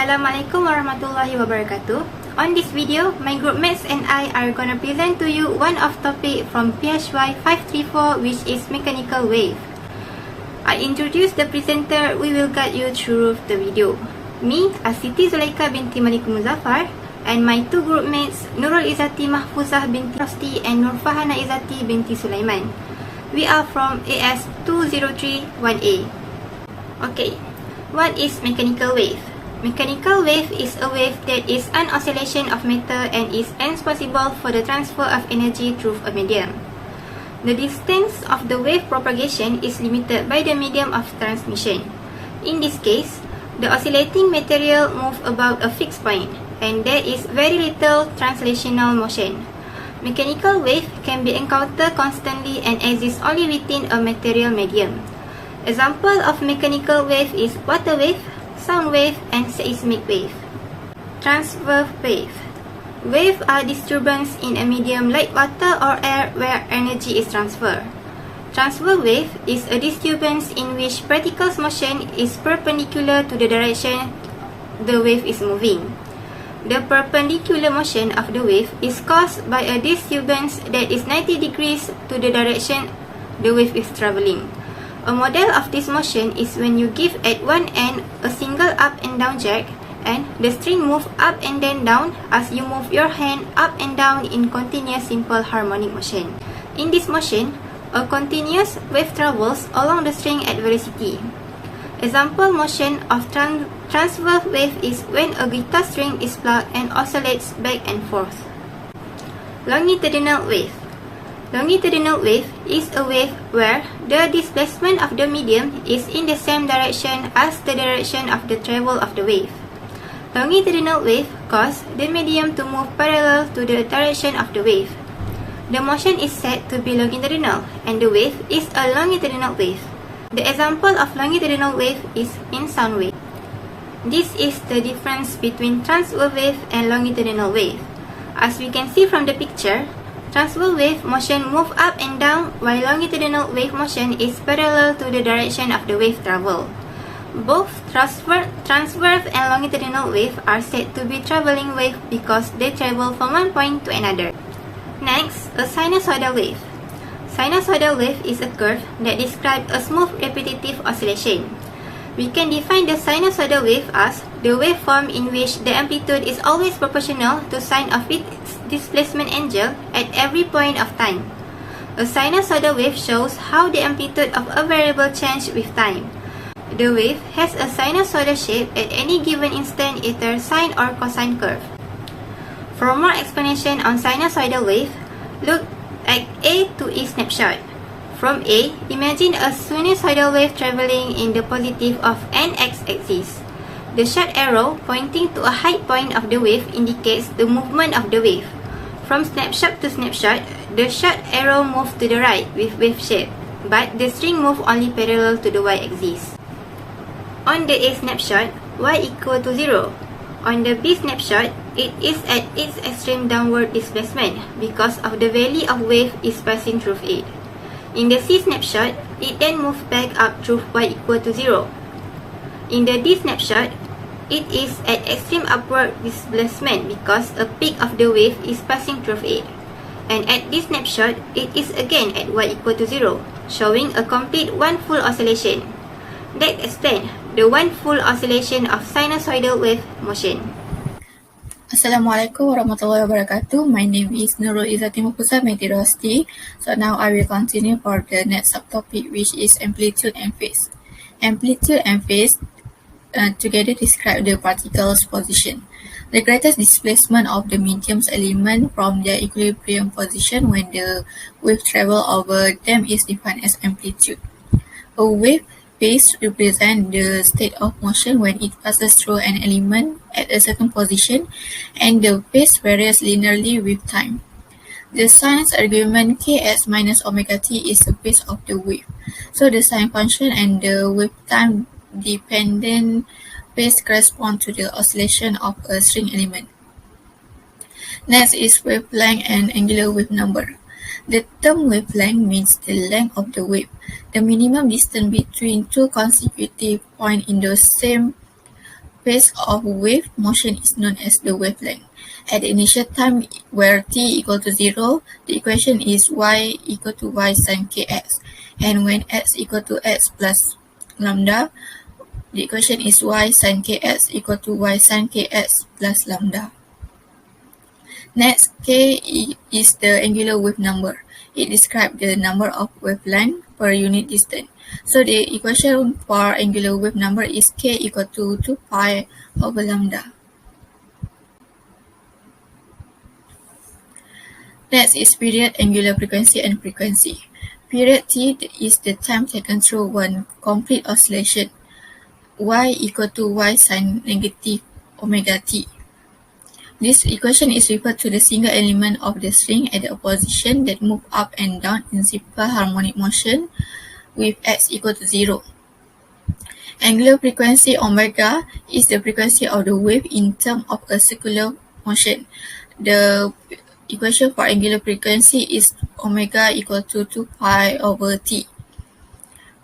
Assalamualaikum warahmatullahi wabarakatuh. On this video, my group mates and I are gonna present to you one of topic from PHY534, which is mechanical wave. I introduce the presenter. We will guide you through the video. Me, Siti Zulaikha binti Malikumuzaffar, and my two group mates, Nurul Izzati Mahfuzah binti Rosdi and Nurfarhana Ezzaty binti Sulaiman. We are from AS 2031A. Okay, what is mechanical wave? Mechanical wave is a wave that is an oscillation of matter and is responsible for the transfer of energy through a medium. The distance of the wave propagation is limited by the medium of transmission. In this case, the oscillating material moves about a fixed point, and there is very little translational motion. Mechanical wave can be encountered constantly and exists only within a material medium. Example of mechanical wave is water wave, sound wave, and seismic wave. Transverse wave. Waves are disturbance in a medium like water or air where energy is transferred. Transverse wave is a disturbance in which particles' motion is perpendicular to the direction the wave is moving. The perpendicular motion of the wave is caused by a disturbance that is 90 degrees to the direction the wave is traveling. A model of this motion is when you give at one end a single up and down jack, and the string moves up and then down as you move your hand up and down in continuous simple harmonic motion. In this motion, a continuous wave travels along the string at velocity. Example motion of transverse wave is when a guitar string is plucked and oscillates back and forth. Longitudinal wave. Longitudinal wave is a wave where the displacement of the medium is in the same direction as the direction of the travel of the wave. Longitudinal wave causes the medium to move parallel to the direction of the wave. The motion is said to be longitudinal, and the wave is a longitudinal wave. The example of longitudinal wave is in sound wave. This is the difference between transverse wave and longitudinal wave. As we can see from the picture, transverse wave motion moves up and down, while longitudinal wave motion is parallel to the direction of the wave travel. Both transverse and longitudinal wave are said to be traveling wave because they travel from one point to another. Next, a sinusoidal wave. Sinusoidal wave is a curve that describes a smooth repetitive oscillation. We can define the sinusoidal wave as the waveform in which the amplitude is always proportional to sine of its displacement angle at every point of time. A sinusoidal wave shows how the amplitude of a variable changes with time. The wave has a sinusoidal shape at any given instant, either sine or cosine curve. For more explanation on sinusoidal wave, look at A to E snapshot. From A, imagine a sinusoidal wave traveling in the positive of n x-axis. The short arrow pointing to a high point of the wave indicates the movement of the wave. From snapshot to snapshot, the short arrow moves to the right with wave shape, but the string moves only parallel to the y-axis. On the A snapshot, y equal to 0. On the B snapshot, it is at its extreme downward displacement because of the value of wave is passing through it. In the C snapshot, it then moves back up through y equal to 0. In the D snapshot, it is at extreme upward displacement because a peak of the wave is passing through it. And at this snapshot, it is again at y equal to 0, showing a complete one full oscillation. That explains the one full oscillation of sinusoidal wave motion. Assalamualaikum warahmatullahi wabarakatuh. My name is Nurul Izzati binti Rosdi. So now I will continue for the next subtopic, which is amplitude and phase. Amplitude and phase together describe the particles' position. The greatest displacement of the medium's element from their equilibrium position when the wave travel over them is defined as amplitude. A wave phase represents the state of motion when it passes through an element at a certain position, and the phase varies linearly with time. The science argument Ks minus omega t is the phase of the wave. So the sine function and the wave time dependent phase correspond to the oscillation of a string element. Next is wavelength and angular wave number. The term wavelength means the length of the wave, the minimum distance between two consecutive points in the same pace of wave motion is known as the wavelength. At the initial time where t equal to 0, the equation is y equal to y sin kx. And when x equal to x plus lambda, the equation is y sin kx equal to y sin kx plus lambda. Next, k is the angular wave number. It describes the number of wavelength per unit distance. So the equation for angular wave number is k equal to 2 pi over lambda. Next is period, angular frequency, and frequency. Period t is the time taken through one complete oscillation. Y equal to y sin negative omega t. This equation is referred to the single element of the string at the opposition that move up and down in simple harmonic motion with x equal to 0. Angular frequency omega is the frequency of the wave in terms of a circular motion. The equation for angular frequency is omega equal to 2 pi over t.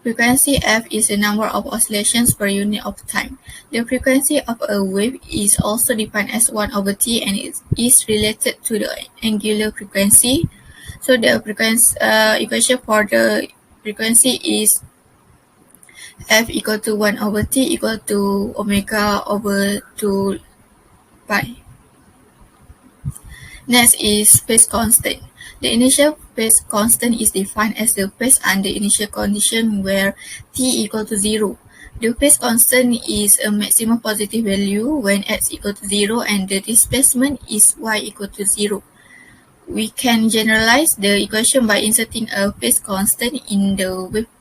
Frequency f is the number of oscillations per unit of time. The frequency of a wave is also defined as 1 over t and it is related to the angular frequency. So the equation for the frequency is f equal to 1 over t equal to omega over 2 pi. Next is phase constant. The initial phase constant is defined as the phase under initial condition where t equal to 0. The phase constant is a maximum positive value when x equal to 0 and the displacement is y equal to 0. We can generalize the equation by inserting a phase constant in the wave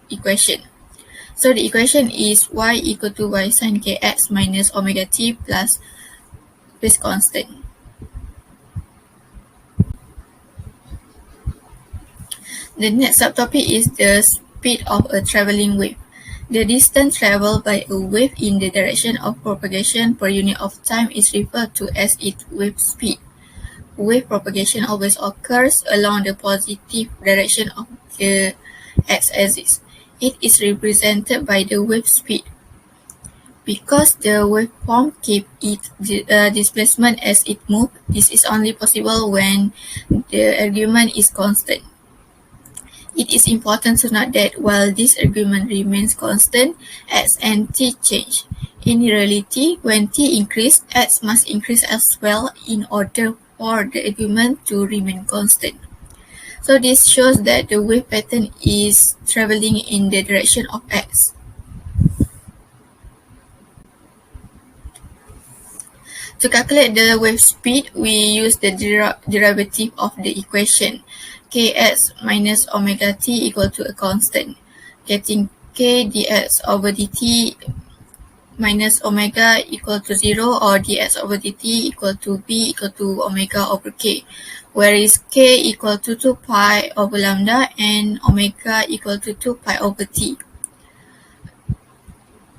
equation. So the equation is y equal to y sin kx minus omega t plus phase constant. The next subtopic is the speed of a traveling wave. The distance traveled by a wave in the direction of propagation per unit of time is referred to as its wave speed. Wave propagation always occurs along the positive direction of the x-axis. It is represented by the wave speed. Because the waveform keeps its displacement as it moves, this is only possible when the argument is constant. It is important to note that while this argument remains constant, x and t change. In reality, when t increases, x must increase as well in order for the argument to remain constant. So this shows that the wave pattern is traveling in the direction of x. To calculate the wave speed, we use the derivative of the equation kx minus omega t equal to a constant, getting k dx over dt minus omega equal to 0 or dx over dt equal to b equal to omega over k, whereas k equal to 2 pi over lambda and omega equal to 2 pi over t.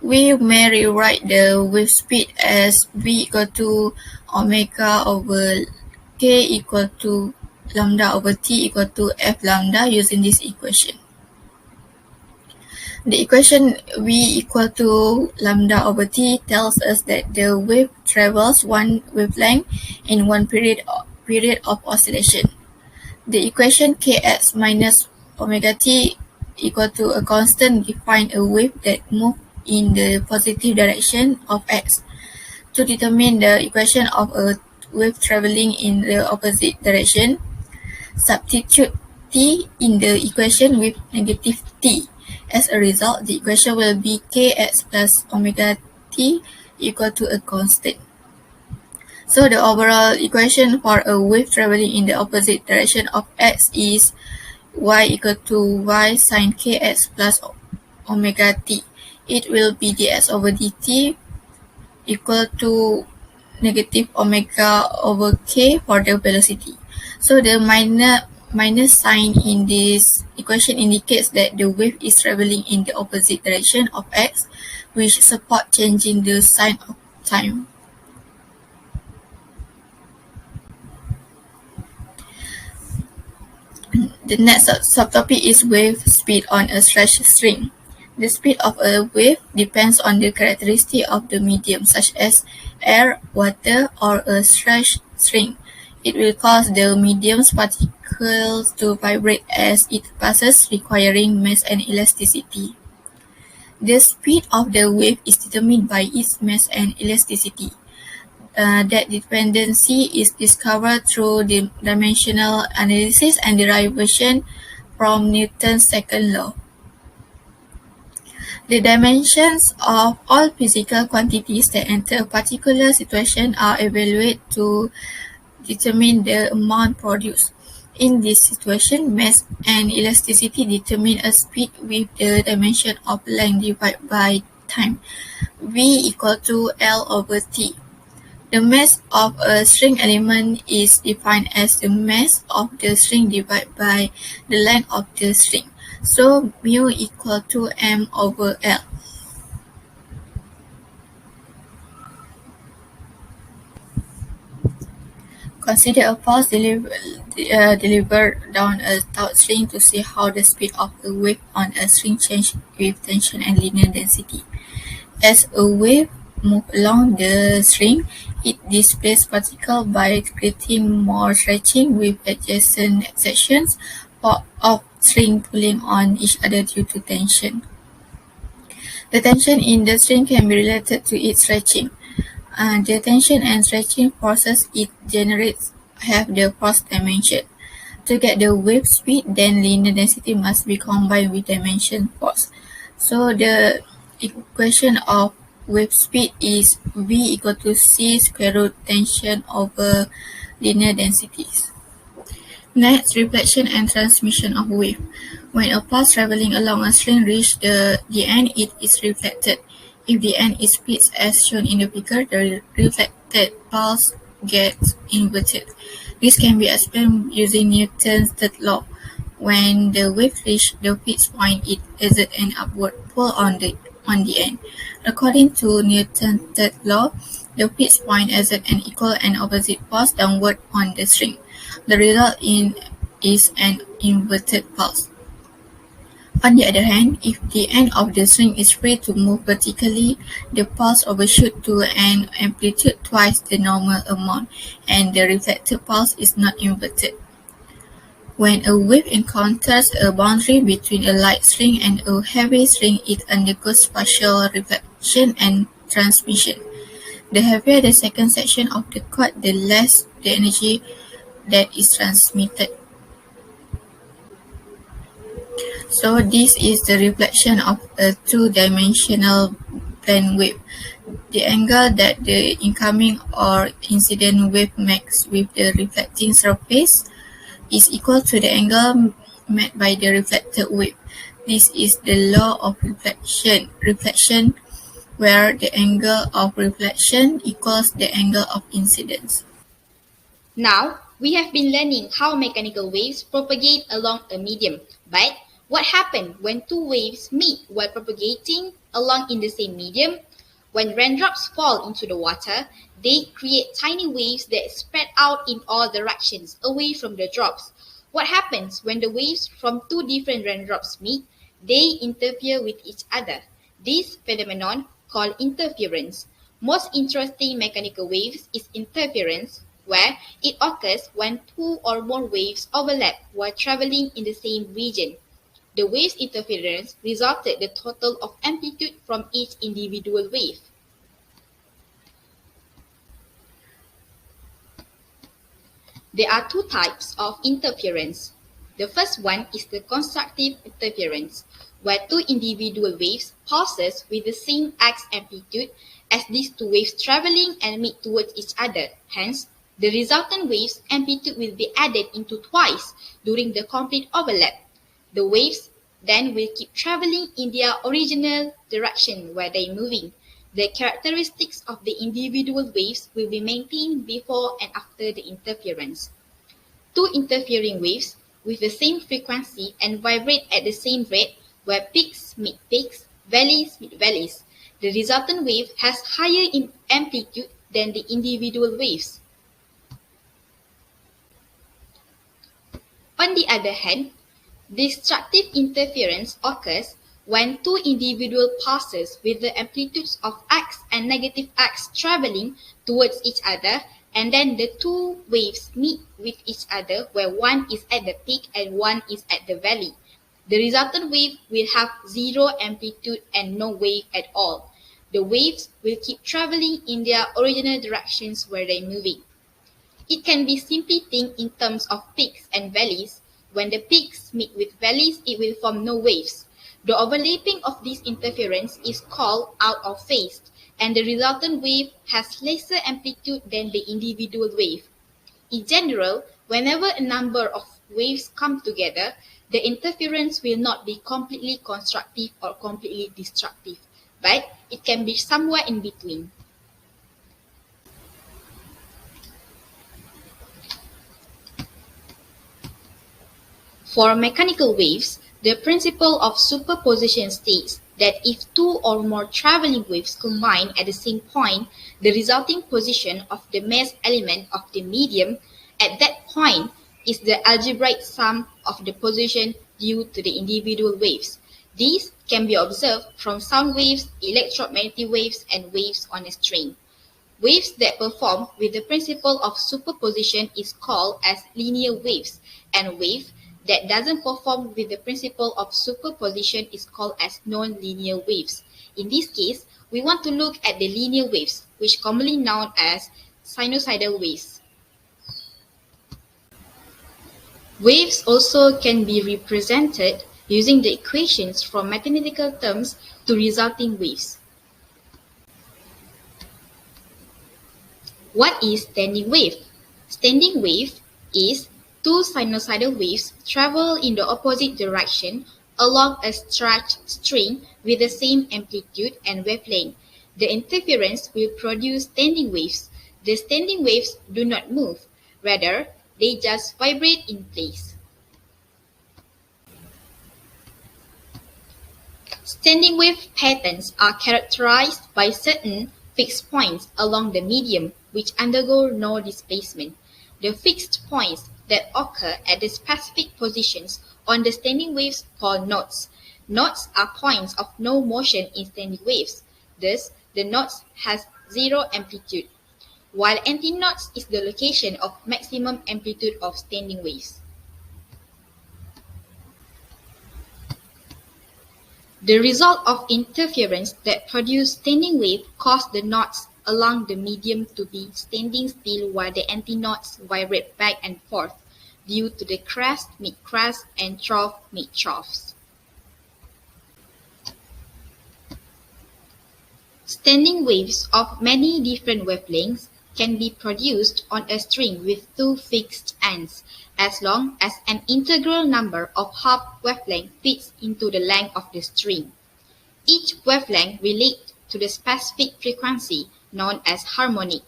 We may rewrite the wave speed as v equal to omega over k equal to lambda over t equal to f lambda using this equation. The equation v equal to lambda over t tells us that the wave travels one wavelength in one period of oscillation. The equation kx minus omega t equal to a constant defines a wave that moves in the positive direction of x. To determine the equation of a wave traveling in the opposite direction, substitute t in the equation with negative t. As a result, the equation will be kx plus omega t equal to a constant. So the overall equation for a wave traveling in the opposite direction of x is y equal to y sin kx plus omega t. It will be dx over dt equal to negative omega over k for the velocity. So the minus sign in this equation indicates that the wave is traveling in the opposite direction of x, which support changing the sign of time. The next subtopic is wave speed on a stretched string. The speed of a wave depends on the characteristic of the medium, such as air, water, or a string. It will cause the medium's particles to vibrate as it passes, requiring mass and elasticity. The speed of the wave is determined by its mass and elasticity. That dependency is discovered through the dimensional analysis and derivation from Newton's second law. The dimensions of all physical quantities that enter a particular situation are evaluated to determine the amount produced. In this situation, mass and elasticity determine a speed with the dimension of length divided by time, V equal to L over T. The mass of a string element is defined as the mass of the string divided by the length of the string. So mu equal to m over L. Consider a pulse delivered down a taut string to see how the speed of a wave on a string changes with tension and linear density. As a wave moves along the string, it displaces particles by creating more stretching with adjacent sections of string pulling on each other due to tension. The tension in the string can be related to its stretching. The tension and stretching forces it generates have the force dimension. To get the wave speed, then linear density must be combined with dimension force. So the equation of wave speed is V equal to C square root tension over linear densities. Next, reflection and transmission of wave. When a pulse traveling along a string reaches the end, it is reflected. If the end is split as shown in the figure, the reflected pulse gets inverted. This can be explained using Newton's third law. When the wave reaches the fixed point, it exerts an upward pull on the end. According to Newton's third law, the fixed point exerts an equal and opposite force downward on the string. The result is an inverted pulse. On the other hand, if the end of the string is free to move vertically, the pulse overshoots to an amplitude twice the normal amount, and the reflected pulse is not inverted. When a wave encounters a boundary between a light string and a heavy string, it undergoes partial reflection and transmission. The heavier the second section of the cord, the less the energy that is transmitted. So this is the reflection of a two-dimensional plane wave. The angle that the incoming or incident wave makes with the reflecting surface is equal to the angle made by the reflected wave. This is the law of reflection where the angle of reflection equals the angle of incidence. Now, we have been learning how mechanical waves propagate along a medium, but what happens when two waves meet while propagating along in the same medium? When raindrops fall into the water, they create tiny waves that spread out in all directions away from the drops. What happens when the waves from two different raindrops meet? They interfere with each other. This phenomenon called interference. Most interesting mechanical waves is interference, where it occurs when two or more waves overlap while traveling in the same region. The wave's interference resulted the total of amplitude from each individual wave. There are two types of interference. The first one is the constructive interference, where two individual waves pulses with the same x amplitude as these two waves traveling and meet towards each other. Hence, the resultant wave's amplitude will be added into twice during the complete overlap. The waves then will keep traveling in their original direction where they are moving. The characteristics of the individual waves will be maintained before and after the interference. Two interfering waves with the same frequency and vibrate at the same rate where peaks meet peaks, valleys meet valleys. The resultant wave has higher amplitude than the individual waves. On the other hand, destructive interference occurs When two individual pulses with the amplitudes of x and negative x traveling towards each other, and then the two waves meet with each other where one is at the peak and one is at the valley. The resultant wave will have zero amplitude and no wave at all. The waves will keep traveling in their original directions where they're moving. It can be simply think in terms of peaks and valleys. When the peaks meet with valleys, it will form no waves. The overlapping of this interference is called out of phase, and the resultant wave has lesser amplitude than the individual wave. In general, whenever a number of waves come together, the interference will not be completely constructive or completely destructive, but it can be somewhere in between. For mechanical waves, the principle of superposition states that if two or more traveling waves combine at the same point, the resulting position of the mass element of the medium at that point is the algebraic sum of the position due to the individual waves. These can be observed from sound waves, electromagnetic waves, and waves on a string. Waves that perform with the principle of superposition is called as linear waves, and wave that doesn't perform with the principle of superposition is called as non-linear waves. In this case, we want to look at the linear waves, which commonly known as sinusoidal waves. Waves also can be represented using the equations from mathematical terms to resulting waves. What is standing wave? Standing wave is two sinusoidal waves travel in the opposite direction along a stretched string with the same amplitude and wavelength. The interference will produce standing waves. The standing waves do not move, rather, they just vibrate in place. Standing wave patterns are characterized by certain fixed points along the medium which undergo no displacement. The fixed points that occur at the specific positions on the standing waves called nodes. Nodes are points of no motion in standing waves. Thus, the nodes has zero amplitude, while antinodes is the location of maximum amplitude of standing waves. The result of interference that produce standing wave cause the nodes along the medium to be standing still while the antinodes vibrate back and forth due to the crest, mid-crest, and trough, mid-troughs. Standing waves of many different wavelengths can be produced on a string with two fixed ends, as long as an integral number of half wavelength fits into the length of the string. Each wavelength relates to the specific frequency known as harmonic.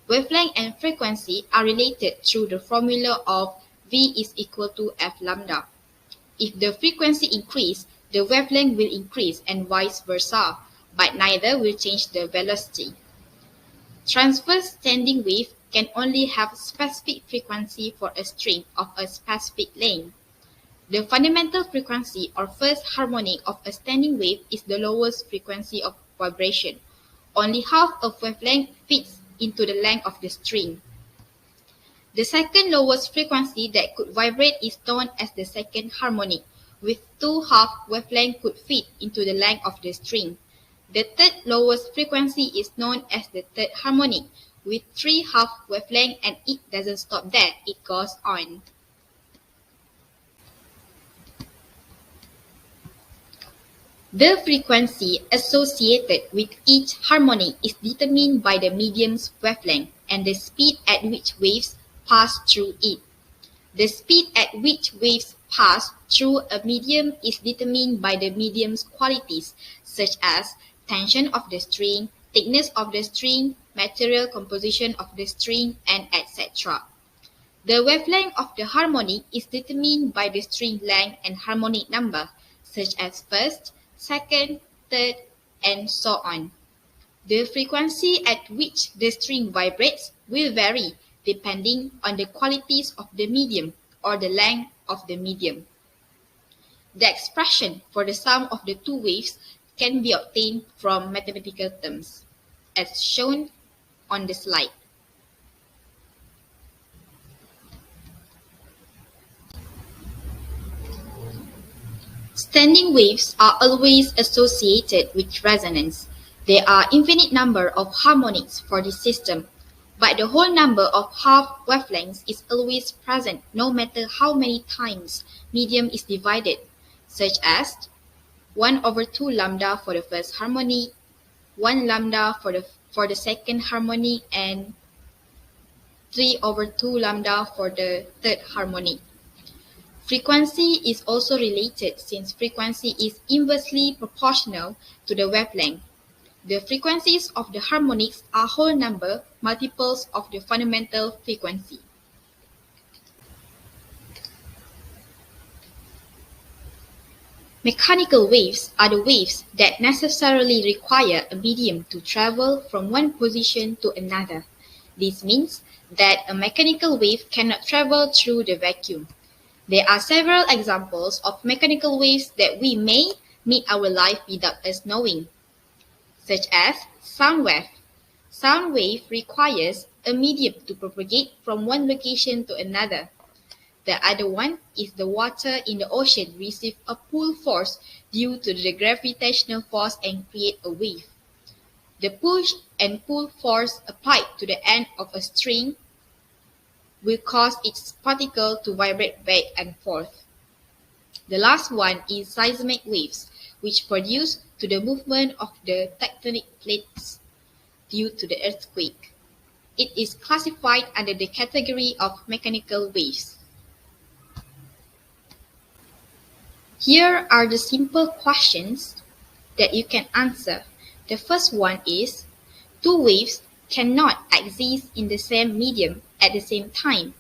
Wavelength and frequency are related through the formula of V is equal to F lambda. If the frequency increases, the wavelength will increase and vice versa, but neither will change the velocity. Transverse standing wave can only have specific frequency for a string of a specific length. The fundamental frequency or first harmonic of a standing wave is the lowest frequency of vibration. Only half of wavelength fits into the length of the string. The second lowest frequency that could vibrate is known as the second harmonic, with two half wavelengths could fit into the length of the string. The third lowest frequency is known as the third harmonic, with three half wavelengths, and it doesn't stop there, it goes on. The frequency associated with each harmonic is determined by the medium's wavelength and the speed at which waves pass through it. The speed at which waves pass through a medium is determined by the medium's qualities, such as tension of the string, thickness of the string, material composition of the string, and etc. The wavelength of the harmonic is determined by the string length and harmonic number, such as first, second, third, and so on. The frequency at which the string vibrates will vary depending on the qualities of the medium or the length of the medium. The expression for the sum of the two waves can be obtained from mathematical terms, as shown on the slide. Standing waves are always associated with resonance. There are infinite number of harmonics for this system, but the whole number of half wavelengths is always present no matter how many times medium is divided, such as 1/2 lambda for the first harmonic, 1 lambda for the second harmonic, and 3/2 lambda for the third harmonic. Frequency is also related since frequency is inversely proportional to the wavelength. The frequencies of the harmonics are whole number multiples of the fundamental frequency. Mechanical waves are the waves that necessarily require a medium to travel from one position to another. This means that a mechanical wave cannot travel through the vacuum. There are several examples of mechanical waves that we may meet our life without us knowing, such as sound wave. Sound wave requires a medium to propagate from one location to another. The other one is the water in the ocean receive a pull force due to the gravitational force and create a wave. The push and pull force applied to the end of a string will cause its particle to vibrate back and forth. The last one is seismic waves, which produce to the movement of the tectonic plates due to the earthquake. It is classified under the category of mechanical waves. Here are the simple questions that you can answer. The first one is, two waves cannot exist in the same medium at the same time.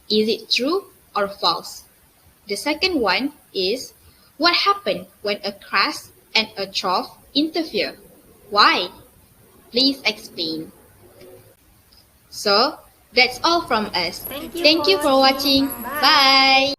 Is it true or false? The second one is, what happens when a crest and a trough interfere? Why? Please explain. So, that's all from us. Thank you Thank you for for watching. watching. Bye. Bye.